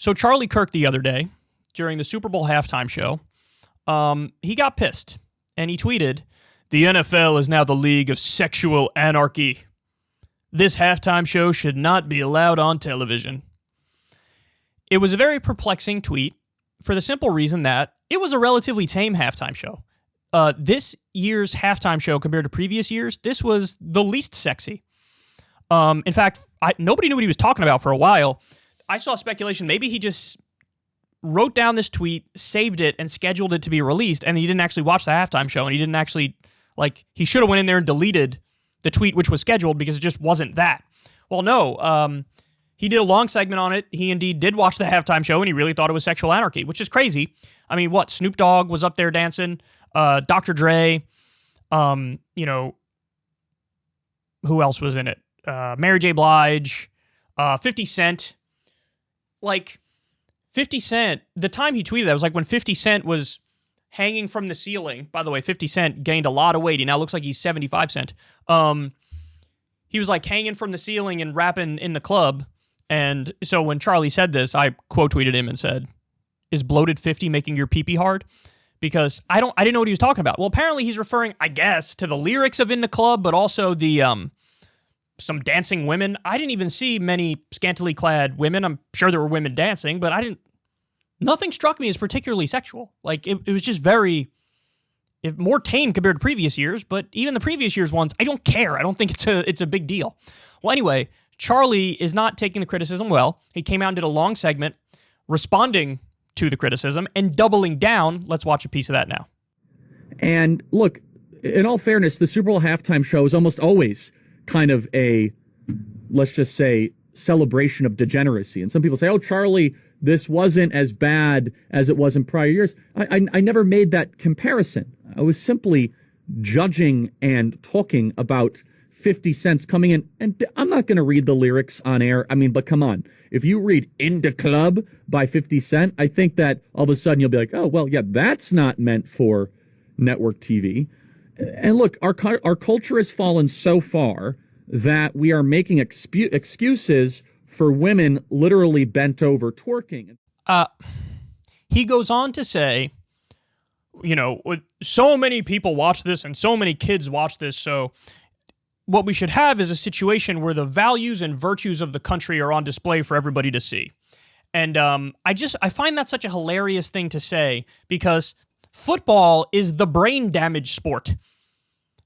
So Charlie Kirk the other day, during the Super Bowl halftime show, he got pissed, and he tweeted, "The NFL is now the league of sexual anarchy. This halftime show should not be allowed on television." It was a very perplexing tweet for the simple reason that it was a relatively tame halftime show. This year's halftime show compared to previous years, this was the least sexy. In fact, nobody knew what he was talking about for a while. I saw speculation, maybe he just wrote down this tweet, saved it, and scheduled it to be released, and he didn't actually watch the halftime show, and he didn't actually, he should have went in there and deleted the tweet which was scheduled because it just wasn't that. Well, no, he did a long segment on it. He indeed did watch the halftime show, and he really thought it was sexual anarchy, which is crazy. I mean, Snoop Dogg was up there dancing, Dr. Dre, who else was in it? Mary J. Blige, 50 Cent. 50 Cent, the time he tweeted that was when 50 Cent was hanging from the ceiling. By the way, 50 Cent gained a lot of weight. He now looks like he's 75 Cent. He was hanging from the ceiling and rapping in the club. And so when Charlie said this, I quote tweeted him and said, "Is bloated 50 making your pee-pee hard?" Because I didn't know what he was talking about. Well, apparently he's referring, I guess, to the lyrics of In the Club, but also the some dancing women. I didn't even see many scantily clad women. I'm sure there were women dancing, but nothing struck me as particularly sexual. It was just more tame compared to previous years, but even the previous year's ones, I don't care. I don't think it's a big deal. Well, anyway, Charlie is not taking the criticism well. He came out and did a long segment responding to the criticism and doubling down. Let's watch a piece of that now. And look, in all fairness, the Super Bowl halftime show is almost always kind of a, let's just say, celebration of degeneracy. And some people say, "Oh, Charlie, this wasn't as bad as it was in prior years." I never made that comparison. I was simply judging and talking about 50 Cent coming in. And I'm not going to read the lyrics on air. I mean, but come on. If you read In the Club by 50 Cent, I think that all of a sudden you'll be like, "Oh, well, yeah, that's not meant for network TV." And look, our culture has fallen so far that we are making excuses for women literally bent over twerking. He goes on to say, so many people watch this and so many kids watch this, so what we should have is a situation where the values and virtues of the country are on display for everybody to see. And I find that such a hilarious thing to say because football is the brain damage sport.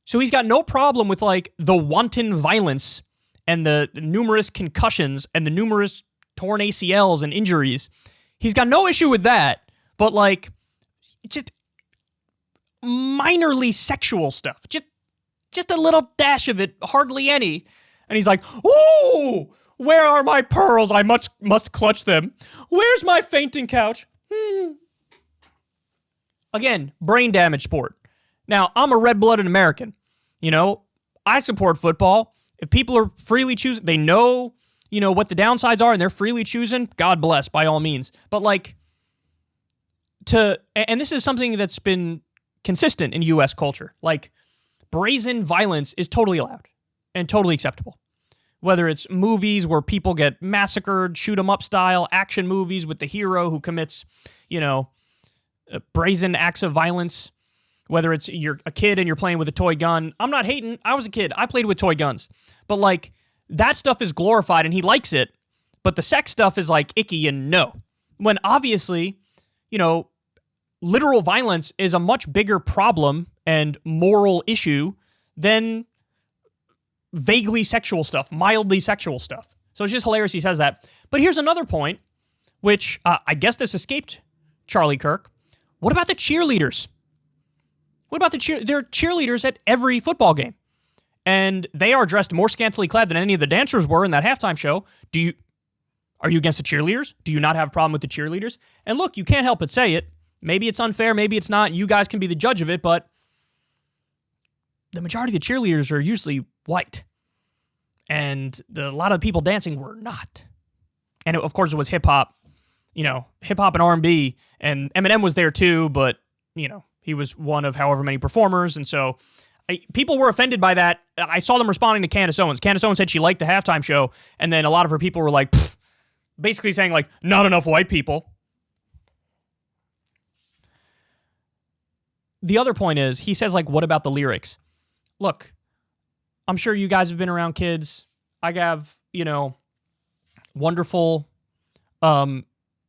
So he's got no problem with the wanton violence and the numerous concussions and the numerous torn ACLs and injuries. He's got no issue with that, but just minorly sexual stuff. Just a little dash of it, hardly any. And he's like, "Ooh, where are my pearls? I must clutch them. Where's my fainting couch?" Again, brain damage sport. Now, I'm a red-blooded American. I support football. If people are freely choosing, they know, what the downsides are, and they're freely choosing, God bless, by all means. But and this is something that's been consistent in U.S. culture. Brazen violence is totally allowed and totally acceptable. Whether it's movies where people get massacred, shoot 'em up style, action movies with the hero who commits, brazen acts of violence. Whether it's you're a kid and you're playing with a toy gun. I'm not hating. I was a kid. I played with toy guns. But that stuff is glorified and he likes it. But the sex stuff is icky and no. When obviously, literal violence is a much bigger problem and moral issue than vaguely sexual stuff, mildly sexual stuff. So it's just hilarious he says that. But here's another point, which I guess this escaped Charlie Kirk. What about the cheerleaders? What about there are cheerleaders at every football game, and they are dressed more scantily clad than any of the dancers were in that halftime show. Are you against the cheerleaders? Do you not have a problem with the cheerleaders? And look, you can't help but say it. Maybe it's unfair, maybe it's not. You guys can be the judge of it, but the majority of the cheerleaders are usually white, and a lot of the people dancing were not. And of course, it was hip hop, hip hop and R&B, and Eminem was there too, but he was one of however many performers, and so people were offended by that. I saw them responding to Candace Owens. Candace Owens said she liked the halftime show, and then a lot of her people were like, basically saying, like, not enough white people. The other point is, he says, like, what about the lyrics? Look, I'm sure you guys have been around kids. I have, you know, wonderful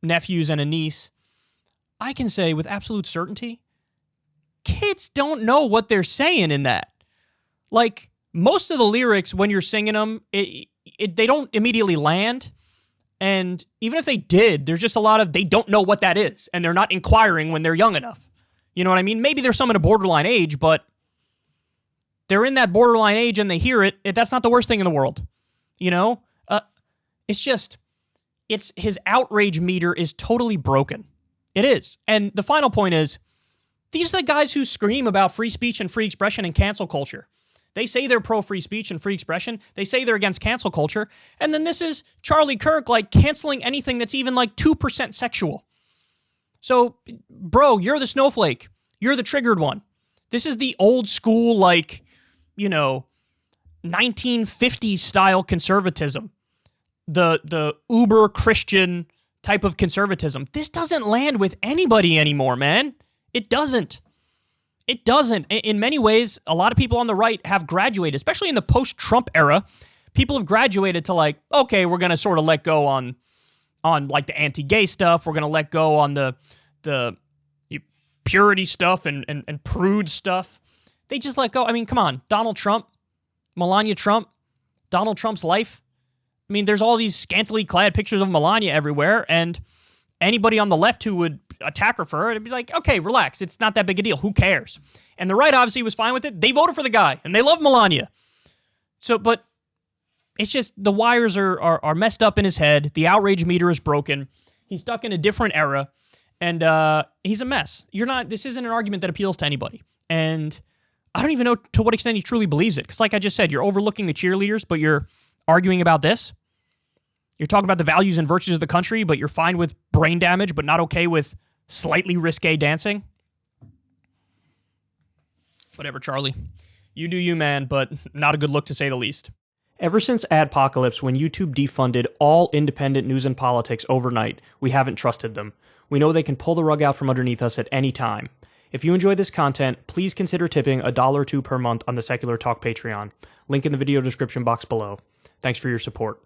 nephews and a niece. I can say with absolute certainty, kids don't know what they're saying in that. Like, most of the lyrics, when you're singing them, they don't immediately land. And even if they did, there's just a lot of, they don't know what that is. And they're not inquiring when they're young enough. You know what I mean? Maybe there's some in a borderline age, but they're in that borderline age and they hear it. That's not the worst thing in the world. You know? It's just, his outrage meter is totally broken. It is. And the final point is, these are the guys who scream about free speech and free expression and cancel culture. They say they're pro-free speech and free expression. They say they're against cancel culture. And then this is Charlie Kirk, like, canceling anything that's even, like, 2% sexual. So, bro, you're the snowflake. You're the triggered one. This is the old school, like, you know, 1950s style conservatism. The uber Christian type of conservatism. This doesn't land with anybody anymore, man. It doesn't. It doesn't. In many ways, a lot of people on the right have graduated, especially in the post-Trump era. People have graduated to, like, okay, we're going to sort of let go on like the anti-gay stuff. We're going to let go on the purity stuff and prude stuff. They just let go. I mean, come on. Donald Trump, Melania Trump, Donald Trump's life. I mean, there's all these scantily clad pictures of Melania everywhere, and anybody on the left who would attack her for it, it'd be like, okay, relax. It's not that big a deal. Who cares? And the right obviously was fine with it. They voted for the guy, and they love Melania. So, but it's just the wires are messed up in his head. The outrage meter is broken. He's stuck in a different era, and he's a mess. This isn't an argument that appeals to anybody. And I don't even know to what extent he truly believes it. Because like I just said, you're overlooking the cheerleaders, but you're arguing about this. You're talking about the values and virtues of the country, but you're fine with brain damage, but not okay with slightly risque dancing. Whatever, Charlie. You do you, man, but not a good look to say the least. Ever since Adpocalypse, when YouTube defunded all independent news and politics overnight, we haven't trusted them. We know they can pull the rug out from underneath us at any time. If you enjoy this content, please consider tipping $1 or $2 per month on the Secular Talk Patreon. Link in the video description box below. Thanks for your support.